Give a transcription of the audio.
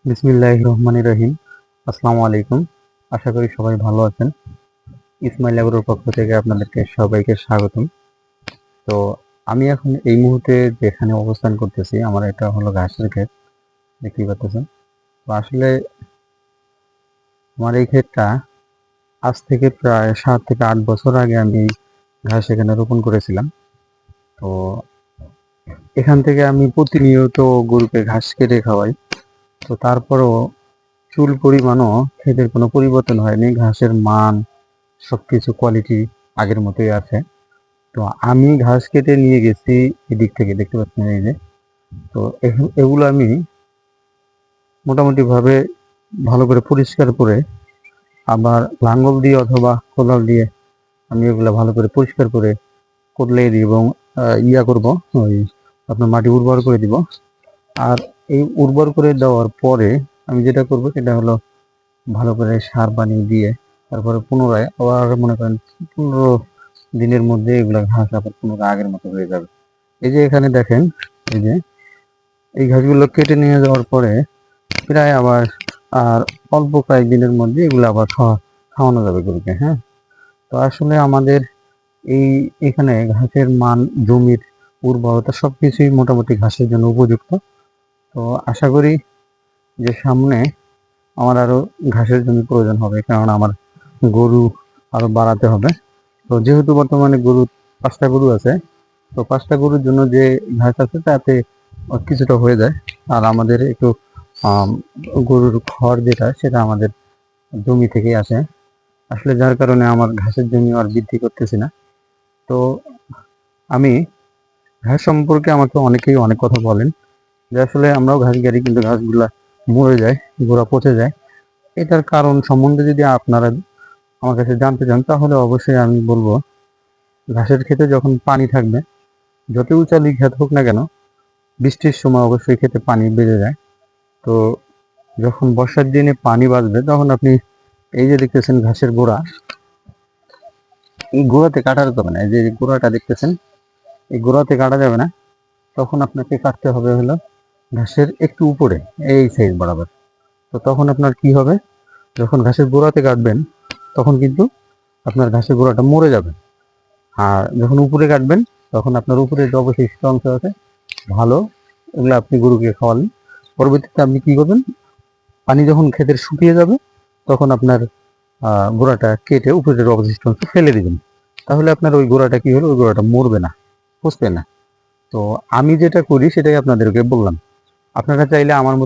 বিসমিল্লাহির রহমানির রহিম। আসসালামু আলাইকুম। আশা করি সবাই ভালো আছেন। ইসমাইল এগ্রোর পক্ষ থেকে আপনাদেরকে সবাইকে স্বাগতম। তো আমি এখন এই মুহূর্তে যেখানে অবস্থান করতেছি, আমার এটা হলো ঘাসের ক্ষেত, দেখতেই পাচ্ছেন। তো আসলে আমার এই ক্ষেতটা আজ থেকে প্রায় 7 থেকে 8 বছর আগে আমি ঘাস এখানে রোপণ করেছিলাম। তো এখান থেকে আমি প্রতিনিয়ত গরুকে ঘাস কেটে খাওয়াই। তো তারপরও চুল পরিমাণও ক্ষেতের কোনো পরিবর্তন হয়নি, ঘাসের মান সবকিছু কোয়ালিটি আগের মতোই আছে। তো আমি ঘাস কেটে নিয়ে গেছি এদিক থেকে, দেখতে পাচ্ছেন এই যে। তো এগুলো আমি মোটামুটি ভাবে ভালো করে পরিষ্কার করে আবার লাঙ্গল দিয়ে অথবা কোদাল দিয়ে আমি এগুলো ভালো করে পরিষ্কার করে কোদলে দিই এবং করব, ওই আপনার মাটি উর্বর করে দিব। আর এই উর্বর করে দেওয়ার পরে আমি যেটা করব সেটা হলো ভালো করে সার পানি দিয়ে তারপরে পুনরায় আবার মনে করেন 15 দিনের মধ্যে এগুলা ঘাস আবার পুনরায় আগের মতো হয়ে যাবে। এই যে এখানে দেখেন, এই যে এই ঘাসগুলো কেটে নিয়ে যাওয়ার পরে প্রায় আবার আর অল্প কয়েকদিনের মধ্যে এগুলো আবার খাওয়ানো যাবে গরুকে। হ্যাঁ, তো আসলে আমাদের এখানে ঘাসের মান, জমির উর্বরতা সবকিছুই মোটামুটি ঘাসের জন্য উপযুক্ত। তো আশা করি যে সামনে আমার আরো ঘাসের জমি প্রয়োজন হবে, কারণ আমার গরু আরো বাড়াতে হবে। তো যেহেতু বর্তমানে 5টা গরু আছে, তো 5টা গরুর জন্য যে ঘাস আছে তাতে কিছুটা হয়ে যায়। আর আমাদের একটু আম, গরুর খড় যেটা সেটা আমাদের জমি থেকেই আসে। আসলে যার কারণে আমার ঘাসের জমি আর বৃদ্ধি করতেছি না। তো আমি ঘাস সম্পর্কে আমাকে অনেকেই অনেক কথা বলেন যে আসলে আমরাও ঘাস গাড়ি, কিন্তু ঘাসগুলা মরে যায়, গোড়া পচে যায়। এটার কারণ সম্বন্ধে যদি আপনারা আমার কাছে জানতে চান, তাহলে অবশ্যই আমি বলবো, ঘাসের ক্ষেতে যখন পানি থাকবে, যত উঁচালি ক্ষেত হোক না কেন, বৃষ্টির সময় অবশ্যই ক্ষেতে পানি বেড়ে যায়। তো যখন বর্ষার দিনে পানি বাঁচবে, তখন আপনি এই যে দেখতেছেন ঘাসের গোড়া, এই গোড়াতে কাটা যাবে না। এই যে গোড়াটা দেখতেছেন, এই গোড়াতে কাটা যাবে না। তখন আপনাকে কাটতে হবে হলো ঘাসের একটু উপরে, এই সাইজ বরাবর। তো তখন আপনার কি হবে, যখন ঘাসের গোড়াতে কাটবেন তখন কিন্তু আপনার ঘাসের গোড়াটা মরে যাবে। আর যখন উপরে কাটবেন তখন আপনার উপরে যে অবশিষ্ট অংশ আছে ভালো, এগুলো আপনি গরুকে খাওয়ালেন। পরবর্তীতে আপনি কি করবেন, পানি যখন ক্ষেতের শুকিয়ে যাবে তখন আপনার গোড়াটা কেটে উপরের অবশিষ্ট অংশ ফেলে দিবেন। তাহলে আপনার ওই গোড়াটা কি হলো, ওই গোড়াটা মরবে না, বুঝবে না। তো আমি যেটা করি সেটাই আপনাদেরকে বললাম। আপনারা চাইলে আমার মতো